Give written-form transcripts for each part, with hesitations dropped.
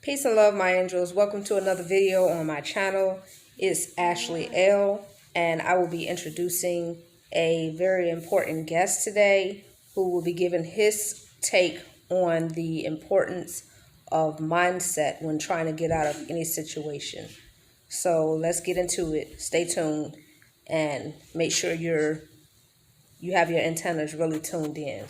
Peace and love, my angels. Welcome to another video on my channel. It's Ashley L, and I will be introducing a very important guest today who will be giving his take on the importance of mindset when trying to get out of any situation. So let's get into it. Stay tuned and make sure you have your antennas really tuned in.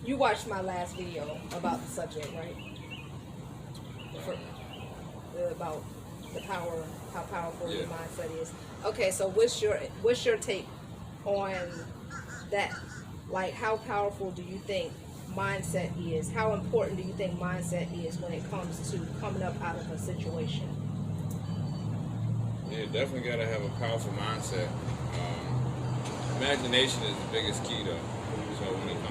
You watched my last video about the subject, right? About the power, how powerful your mindset is. Okay, so what's your take on that? Like, how powerful do you think mindset is? How important do you think mindset is when it comes to coming up out of a situation? Yeah, definitely got to have a powerful mindset. Imagination is the biggest key, though. So when it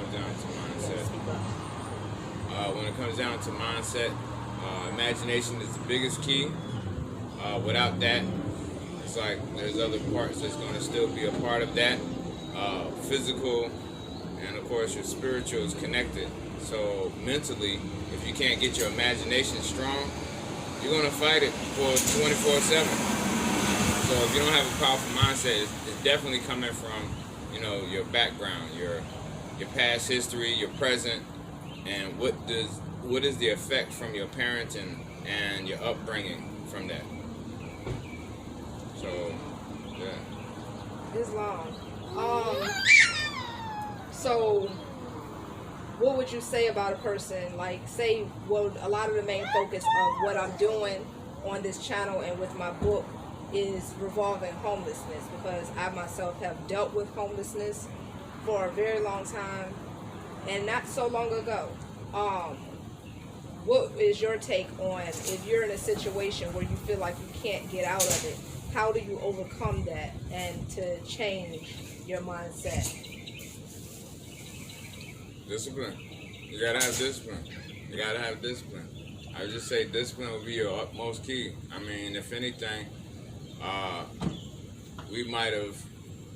comes down to mindset, imagination is the biggest key. Without that, it's like there's other parts that's going to still be a part of that. Physical and of course your spiritual is connected. So mentally, if you can't get your imagination strong, you're going to fight it for 24/7. So if you don't have a powerful mindset, it's definitely coming from, your background, your past history, your present, and what is the effect from your parents and your upbringing from that. So, yeah. Islam. So what would you say about a person, like, say, well, a lot of the main focus of what I'm doing on this channel and with my book is revolving homelessness, because I myself have dealt with homelessness for a very long time, and not so long ago. What is your take on if you're in a situation where you feel like you can't get out of it? How do you overcome that and to change your mindset? Discipline. You gotta have discipline. You gotta have discipline. I would just say discipline will be your utmost key. I mean, if anything, we might have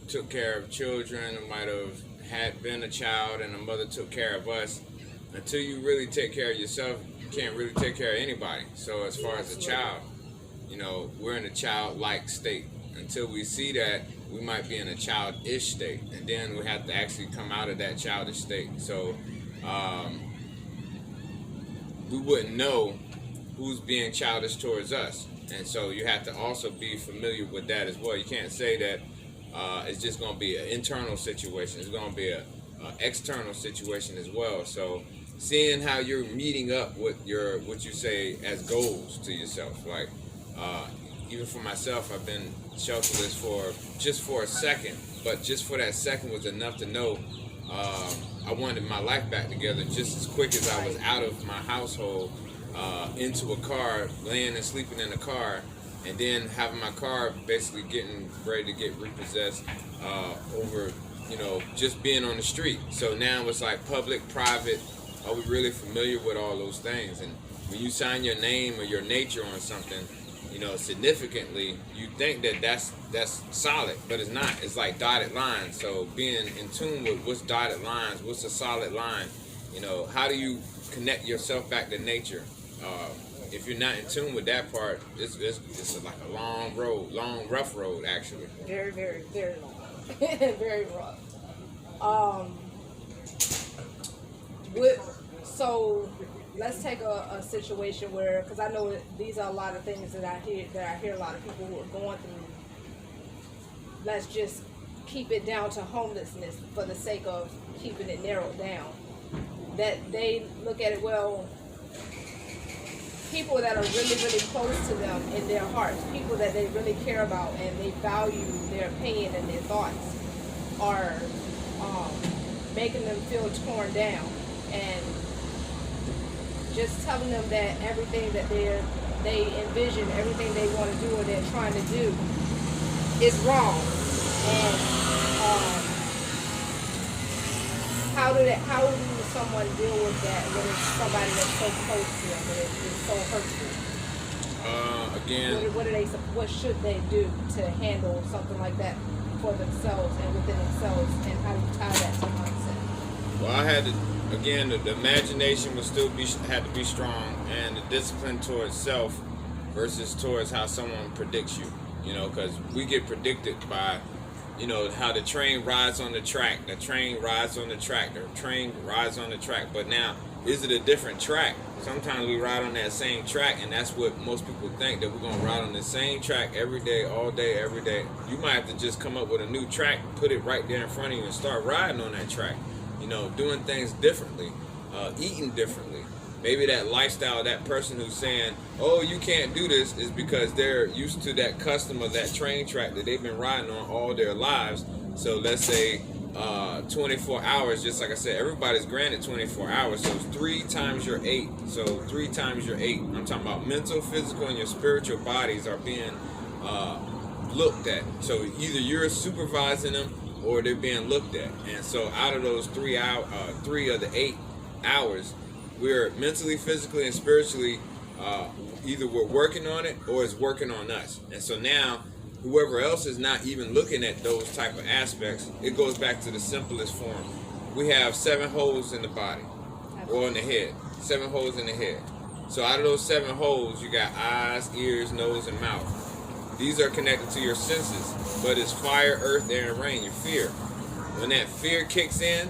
took care of children, we might have had been a child and a mother took care of us. Until you really take care of yourself, you can't really take care of anybody. So as far as a child, you know, we're in a childlike state. Until we see that, we might be in a childish state. And then we have to actually come out of that childish state. So we wouldn't know who's being childish towards us. And so you have to also be familiar with that as well. You can't say that it's just going to be an internal situation. It's going to be an external situation as well. So seeing how you're meeting up with what you say as goals to yourself. Like even for myself, I've been shelterless for a second, but just for that second was enough to know I wanted my life back together just as quick as I was out of my household, into a car, laying and sleeping in a car, and then having my car basically getting ready to get repossessed over, you know, just being on the street. So now it's like public, private. Are we really familiar with all those things? And when you sign your name or your nature on something, you know, significantly, you think that that's solid, but it's not. It's like dotted lines. So being in tune with what's dotted lines, what's a solid line, you know, how do you connect yourself back to nature? If you're not in tune with that part, it's like a long road, long, rough road, actually. Very, very, very long. Very rough. So let's take a situation where, because I know these are a lot of things that I hear a lot of people who are going through. Let's just keep it down to homelessness for the sake of keeping it narrowed down. That they look at it, well, people that are really, really close to them in their hearts, people that they really care about and they value their opinion and their thoughts, are making them feel torn down and just telling them that everything that they envision, everything they want to do or they're trying to do is wrong. And how do someone deal with that when it's somebody that's so close to them, when it's so hurtful? Again, what should they do to handle something like that for themselves and within themselves, and how do you tie that to mindset? well, I had to, again, the imagination would still had to be strong, and the discipline towards self versus towards how someone predicts you. You know, because we get predicted by, you know, how the train rides on the track. The train rides on the track. The train rides on the track. But now, is it a different track? Sometimes we ride on that same track, and that's what most people think, that we're going to ride on the same track every day, all day, every day. You might have to just come up with a new track, put it right there in front of you, and start riding on that track. You know, doing things differently, eating differently. Maybe that lifestyle, that person who's saying, oh, you can't do this, is because they're used to that custom of that train track that they've been riding on all their lives. So let's say 24 hours, just like I said, everybody's granted 24 hours. So it's 3 times your 8. So 3 times your 8. I'm talking about mental, physical, and your spiritual bodies are being looked at. So either you're supervising them or they're being looked at. And so out of those 3 of the 8 hours, we're mentally, physically, and spiritually, either we're working on it or it's working on us. And so now, whoever else is not even looking at those type of aspects, it goes back to the simplest form. We have 7 holes in the body, or in the head. 7 holes in the head. So out of those 7 holes, you got eyes, ears, nose, and mouth. These are connected to your senses, but it's fire, earth, air, and rain, your fear. When that fear kicks in,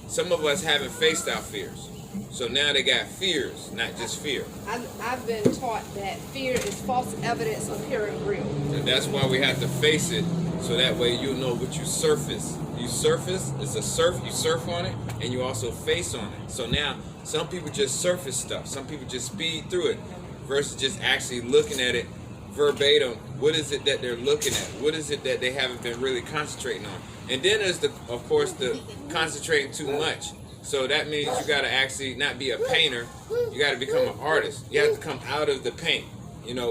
some of us haven't faced our fears. So now they got fears, not just fear. I've been taught that fear is false evidence appearing real. And that's why we have to face it, so that way you'll know what you surface. You surface, it's a surf, you surf on it, and you also face on it. So now, some people just surface stuff. Some people just speed through it, versus just actually looking at it verbatim. What is it that they're looking at? What is it that they haven't been really concentrating on? And then there's of course, the concentrating too much. So that means you got to actually not be a painter. You got to become an artist. You have to come out of the paint.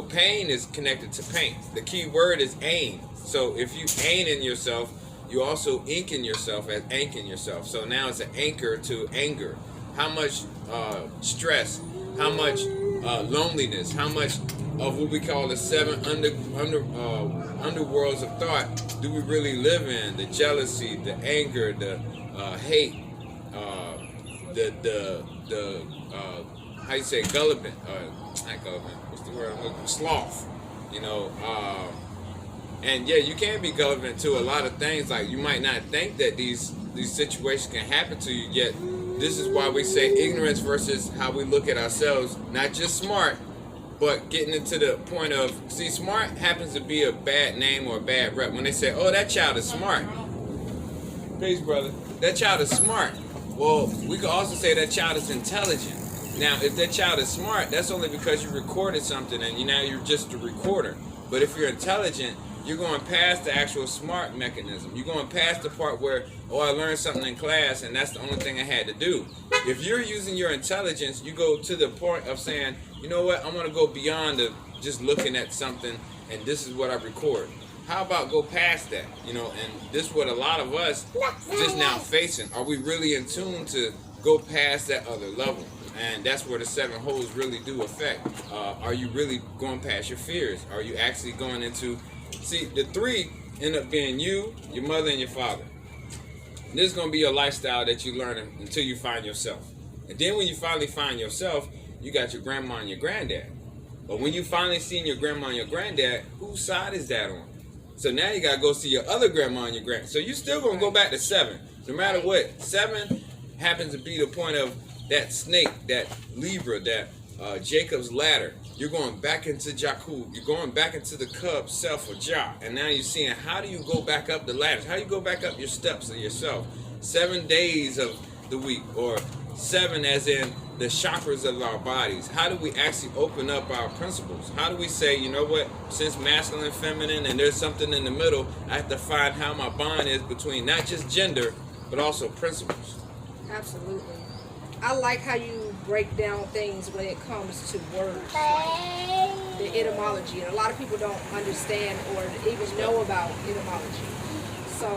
Pain is connected to paint. The key word is aim. So if you aim in yourself, you also ink in yourself as anking yourself. So now it's an anchor to anger. How much stress, how much loneliness, how much of what we call the seven underworlds of thought do we really live in? The jealousy, the anger, the hate, the how you say gullible? Not gullible. What's the word? Sloth. And yeah, you can be gullible to a lot of things. Like, you might not think that these situations can happen to you, yet this is why we say ignorance versus how we look at ourselves. Not just smart, but getting into the point of, see, smart happens to be a bad name or a bad rep. When they say, oh, that child is smart. Peace, brother. That child is smart. Well, we could also say that child is intelligent. Now, if that child is smart, that's only because you recorded something and now you're just a recorder. But if you're intelligent, you're going past the actual smart mechanism. You're going past the part where, oh, I learned something in class and that's the only thing I had to do. If you're using your intelligence, you go to the point of saying, you know what, I'm going to go beyond just looking at something and this is what I record. How about go past that? And this is what a lot of us just now facing. Are we really in tune to go past that other level? And that's where the seven holes really do affect. Are you really going past your fears? Are you actually going into... See, the three end up being you, your mother, and your father. And this is going to be your lifestyle that you learn until you find yourself. And then when you finally find yourself, you got your grandma and your granddad. But when you finally seen your grandma and your granddad, whose side is that on? So now you got to go see your other grandma and your granddad. So you still going to go back to seven. No matter what. Seven happens to be the point of that snake, that Libra, that Jacob's ladder. You're going back into Jakub. You're going back into the Cub self or Jah. And now you're seeing, how do you go back up the ladders? How do you go back up your steps of yourself? 7 days of the week, or 7 as in the chakras of our bodies. How do we actually open up our principles? How do we say, you know what, since masculine and feminine and there's something in the middle, I have to find how my bond is between not just gender, but also principles. Absolutely. I like how you break down things when it comes to words, like the etymology. And a lot of people don't understand or even know about etymology. So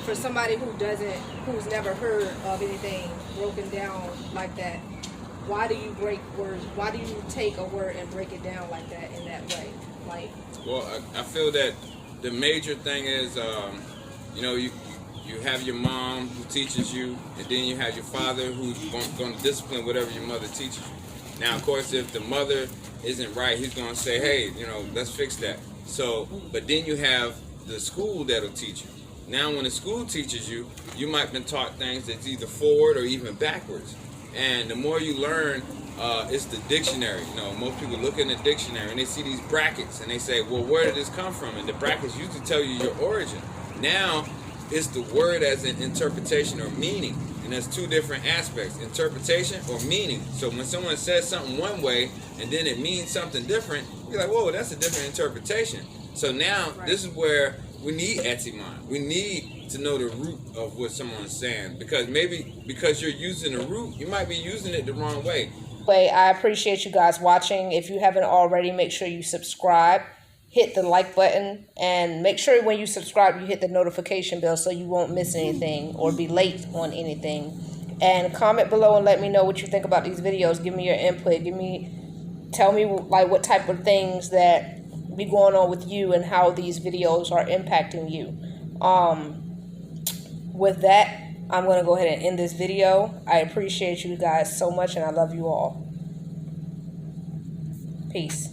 for somebody who's never heard of anything broken down like that, why do you break words? Why do you take a word and break it down like that, in that way? Well, I feel that the major thing is, you have your mom who teaches you, and then you have your father who's going to discipline whatever your mother teaches you. Now, of course, if the mother isn't right, he's going to say, hey, let's fix that. So, but then you have the school that'll teach you. Now, when the school teaches you, you might have been taught things that's either forward or even backwards. And the more you learn, it's the dictionary. Most people look in the dictionary and they see these brackets and they say, well, where did this come from? And the brackets usually tell you your origin. Now, it's the word as an interpretation or meaning. And there's two different aspects, interpretation or meaning. So when someone says something one way and then it means something different, you're like, whoa, that's a different interpretation. So now this is where we need Etimon. We need to know the root of what someone's saying. Because maybe because you're using the root, you might be using it the wrong way. I appreciate you guys watching. If you haven't already, make sure you subscribe. Hit the like button, and make sure when you subscribe you hit the notification bell so you won't miss anything or be late on anything. And comment below and let me know what you think about these videos. Give me your input. Tell me like what type of things that be going on with you and how these videos are impacting you. With that, I'm going to go ahead and end this video. I appreciate you guys so much and I love you all. Peace.